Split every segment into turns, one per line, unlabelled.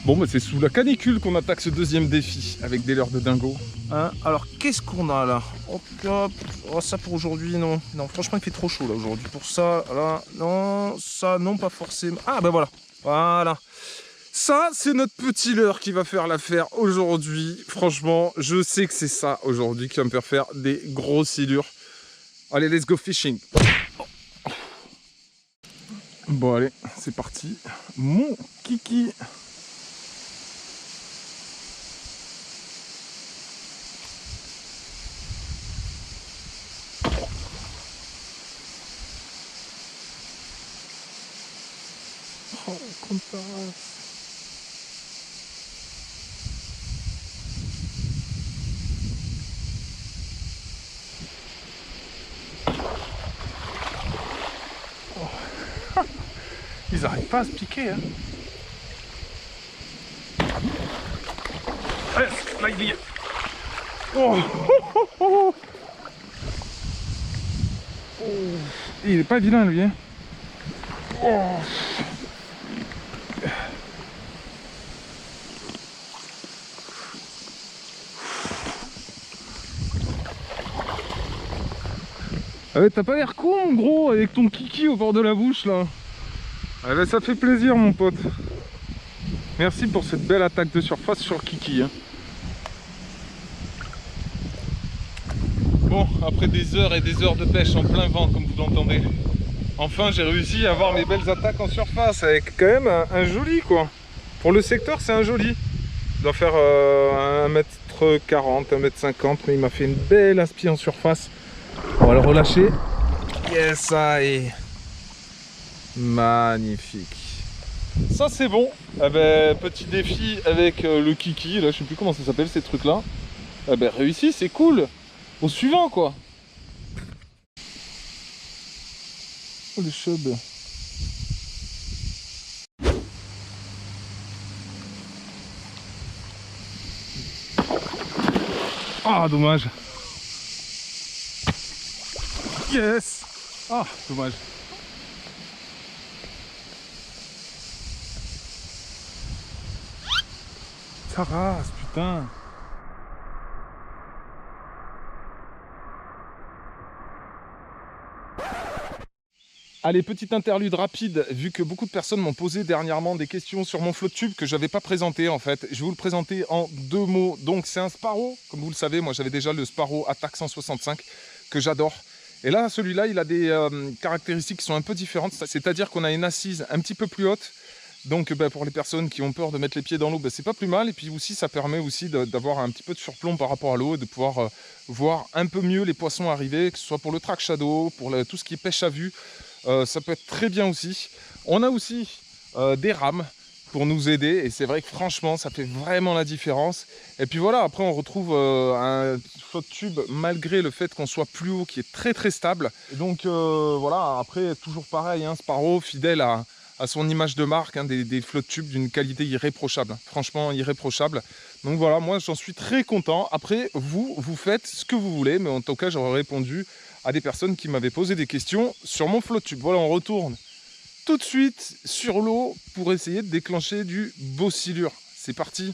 Bon bah c'est sous la canicule qu'on attaque ce deuxième défi avec des leurres de dingo. Hein, alors qu'est-ce qu'on a là? Hop, hop. Oh, ça pour aujourd'hui non. Non franchement il fait trop chaud là aujourd'hui. Pour ça, là, non, ça non pas forcément. Ah bah voilà. Voilà. Ça c'est notre petit leurre qui va faire l'affaire aujourd'hui. Franchement je sais que c'est ça aujourd'hui qui va me faire des grosses silures. Allez let's go fishing. Bon allez c'est parti. Mon kiki. Oh, compasse. Oh. Ils arrivent pas à se piquer, hein. Allez, là il y est. Oh. Oh. Il est pas vilain lui, hein. Oh. Ah ouais, t'as pas l'air con mon gros avec ton kiki au bord de la bouche là. Ah bah, ça fait plaisir mon pote. Merci pour cette belle attaque de surface sur le kiki, hein. Bon, après des heures et des heures de pêche en plein vent comme vous l'entendez, enfin j'ai réussi à avoir mes belles attaques en surface avec quand même un joli quoi. Pour le secteur c'est un joli. Il doit faire 1m40, 1m50 mais il m'a fait une belle inspi en surface. On va le relâcher. Yes, ça est magnifique. Ça c'est bon. Eh ben, petit défi avec le kiki. Là, je sais plus comment ça s'appelle ces trucs là. Eh ben, réussi, c'est cool. Au suivant quoi. Oh le chub. Ah dommage. Yes. Ah dommage. Ça rase putain. Allez, petite interlude rapide, vu que beaucoup de personnes m'ont posé dernièrement des questions sur mon flotte tube que je n'avais pas présenté en fait. Je vais vous le présenter en 2 mots. Donc c'est un Sparrow, comme vous le savez, moi j'avais déjà le Sparrow Attack 165 que j'adore. Et là, celui-là, il a des caractéristiques qui sont un peu différentes, c'est-à-dire qu'on a une assise un petit peu plus haute. Donc pour les personnes qui ont peur de mettre les pieds dans l'eau, c'est pas plus mal. Et puis aussi, ça permet aussi d'avoir un petit peu de surplomb par rapport à l'eau et de pouvoir voir un peu mieux les poissons arriver, que ce soit pour le track shadow, pour tout ce qui est pêche à vue. Ça peut être très bien aussi. On a aussi des rames pour nous aider et c'est vrai que franchement ça fait vraiment la différence. Et puis voilà, après on retrouve un flotte tube malgré le fait qu'on soit plus haut, qui est très très stable. Et donc voilà, après toujours pareil, hein, Sparrow fidèle à son image de marque, hein, des flotte tubes d'une qualité irréprochable, franchement irréprochable. Donc voilà, moi j'en suis très content. Après vous faites ce que vous voulez, mais en tout cas j'aurais répondu à des personnes qui m'avaient posé des questions sur mon flotte tube. Voilà, on retourne tout de suite sur l'eau pour essayer de déclencher du beau silure. C'est parti.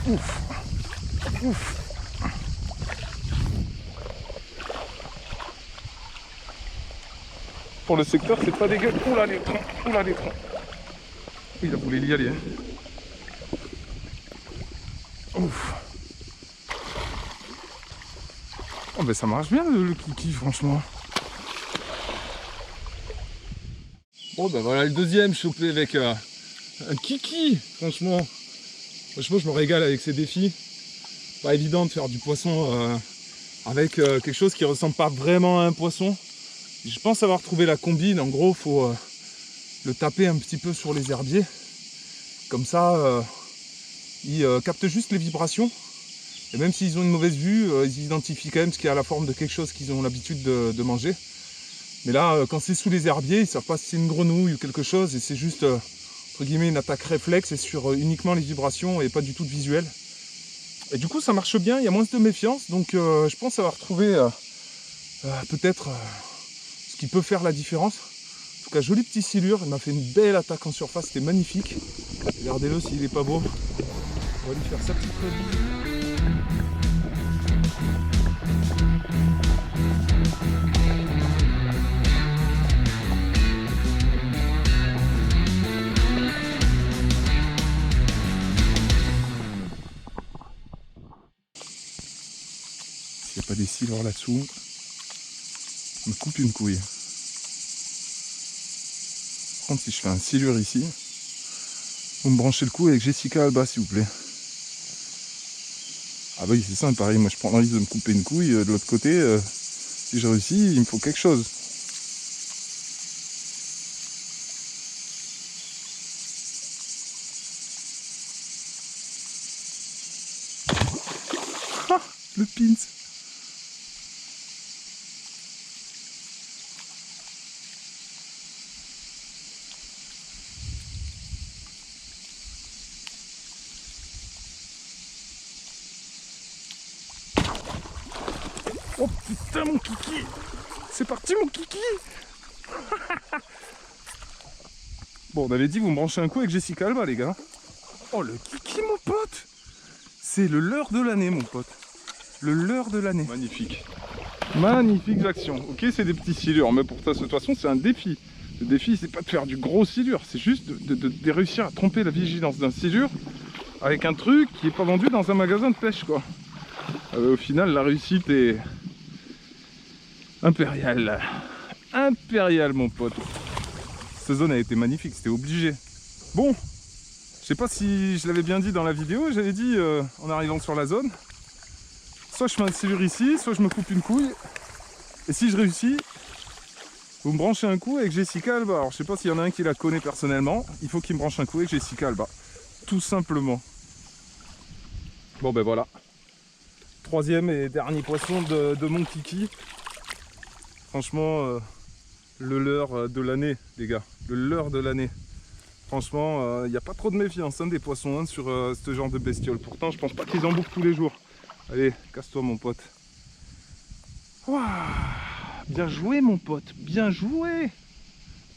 Ouf. Ouf. Pour le secteur, c'est pas dégueu. Oula les troncs, oula les troncs. Il a voulu y aller. Hein. Ouf. Oh ben ça marche bien le kiki franchement. Bon ben voilà le deuxième chopé avec un kiki. Franchement je me régale avec ces défis. Pas évident de faire du poisson avec quelque chose qui ressemble pas vraiment à un poisson. Je pense avoir trouvé la combine. En gros faut le taper un petit peu sur les herbiers. Comme ça il capte juste les vibrations. Et même s'ils ont une mauvaise vue, ils identifient quand même ce qui a la forme de quelque chose qu'ils ont l'habitude de manger. Mais là, quand c'est sous les herbiers, ils ne savent pas si c'est une grenouille ou quelque chose, et c'est juste, entre guillemets, une attaque réflexe, et sur uniquement les vibrations, et pas du tout de visuel. Et du coup, ça marche bien, il y a moins de méfiance, donc je pense avoir trouvé peut-être ce qui peut faire la différence. En tout cas, joli petit silure, il m'a fait une belle attaque en surface, c'était magnifique. Regardez-le s'il n'est pas beau. On va lui faire sa petite revue. S'il n'y a pas des silures là-dessous, je me coupe une couille. Par contre, si je fais un silure ici, vous me branchez le coup avec Jessica Alba, s'il vous plaît. Ah bah oui, c'est ça, pareil, moi je prends le risque de me couper une couille. De l'autre côté, si je réussis, il me faut quelque chose. Ah, le pins. Oh putain mon kiki. C'est parti mon kiki. Bon on avait dit vous me branchez un coup avec Jessica Alba les gars. Oh le kiki mon pote. C'est le leurre de l'année mon pote. Le leurre de l'année. Magnifique. Magnifique action. Ok c'est des petits silures mais pour ça de toute façon c'est un défi. Le défi c'est pas de faire du gros silure. C'est juste de réussir à tromper la vigilance d'un silure avec un truc qui est pas vendu dans un magasin de pêche quoi. Au final la réussite est impériale. Impériale mon pote. Cette zone a été magnifique, c'était obligé. Bon, je sais pas si je l'avais bien dit dans la vidéo, j'avais dit en arrivant sur la zone, soit je fais un silure ici, soit je me coupe une couille. Et si je réussis, vous me branchez un coup avec Jessica Alba. Alors je sais pas s'il y en a un qui la connaît personnellement, il faut qu'il me branche un coup avec Jessica Alba. Tout simplement. Bon ben voilà. Troisième et dernier poisson de mon kiki. Franchement, le leurre de l'année, les gars. Le leurre de l'année. Franchement, il n'y a pas trop de méfiance hein, des poissons hein, sur ce genre de bestiole. Pourtant, je pense pas qu'ils en bouffent tous les jours. Allez, casse-toi, mon pote. Ouah, bien joué, mon pote. Bien joué.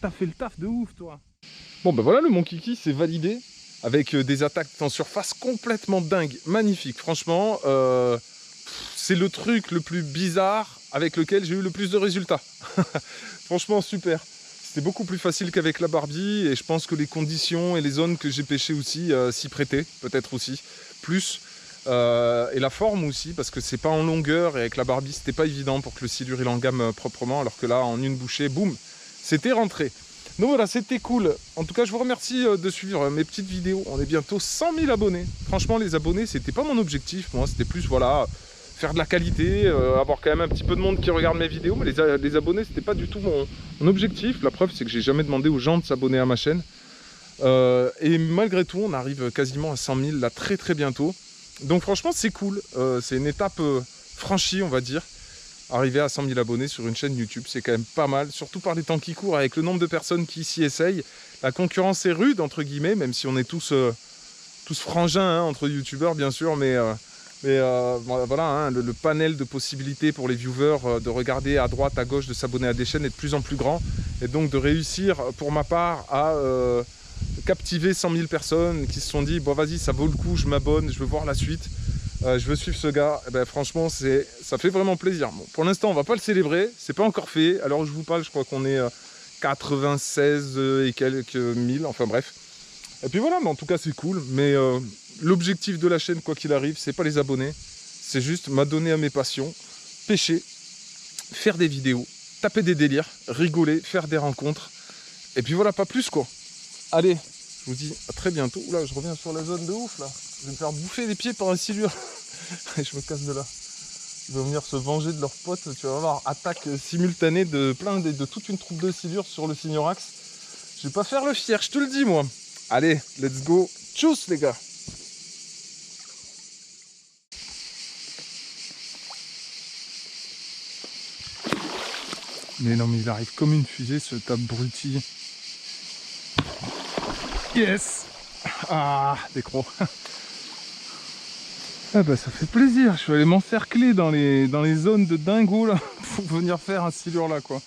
T'as fait le taf de ouf, toi. Bon, ben voilà, le mon kiki, c'est validé. Avec des attaques en surface complètement dingues. Magnifique, franchement. C'est le truc le plus bizarre avec lequel j'ai eu le plus de résultats. Franchement super. C'était beaucoup plus facile qu'avec la Barbie et je pense que les conditions et les zones que j'ai pêchées aussi s'y prêtaient, peut-être aussi. Plus. Et la forme aussi, parce que c'est pas en longueur et avec la Barbie c'était pas évident pour que le silure il engamme proprement, alors que là en une bouchée, boum, c'était rentré. Donc voilà, c'était cool. En tout cas, je vous remercie de suivre mes petites vidéos. On est bientôt 100 000 abonnés. Franchement, les abonnés, c'était pas mon objectif. Moi, c'était plus, voilà, faire de la qualité, avoir quand même un petit peu de monde qui regarde mes vidéos. Mais les abonnés, c'était pas du tout mon objectif. La preuve, c'est que j'ai jamais demandé aux gens de s'abonner à ma chaîne. Et malgré tout, on arrive quasiment à 100 000 là très très bientôt. Donc franchement, c'est cool. C'est une étape franchie, on va dire. Arriver à 100 000 abonnés sur une chaîne YouTube, c'est quand même pas mal, surtout par les temps qui courent, avec le nombre de personnes qui s'y essayent. La concurrence est rude, entre guillemets, même si on est tous frangins hein, entre youtubeurs, bien sûr, mais voilà, hein, le panel de possibilités pour les viewers de regarder à droite, à gauche, de s'abonner à des chaînes est de plus en plus grand. Et donc de réussir, pour ma part, à captiver 100 000 personnes qui se sont dit, bon vas-y, ça vaut le coup, je m'abonne, je veux voir la suite. Je veux suivre ce gars, et ben, franchement ça fait vraiment plaisir. Bon, pour l'instant on va pas le célébrer, c'est pas encore fait, alors je vous parle, je crois qu'on est 96 et quelques mille, enfin bref. Et puis voilà, mais en tout cas c'est cool. Mais l'objectif de la chaîne, quoi qu'il arrive, c'est pas les abonnés. C'est juste m'adonner à mes passions, pêcher, faire des vidéos, taper des délires, rigoler, faire des rencontres. Et puis voilà, pas plus quoi. Allez, je vous dis à très bientôt. Oula, je reviens sur la zone de ouf là. Je vais me faire bouffer les pieds par un silure. Et je me casse de là. Ils vont venir se venger de leurs potes. Tu vas voir, attaque simultanée de toute une troupe de silures sur le Signorax. Je vais pas faire le fier, je te le dis moi. Allez, let's go. Tchuss les gars. Mais non, mais il arrive comme une fusée ce abruti. Yes. Ah, des crocs. Ah bah ça fait plaisir, je suis allé m'encercler dans les zones de dingo là pour venir faire un silure là quoi.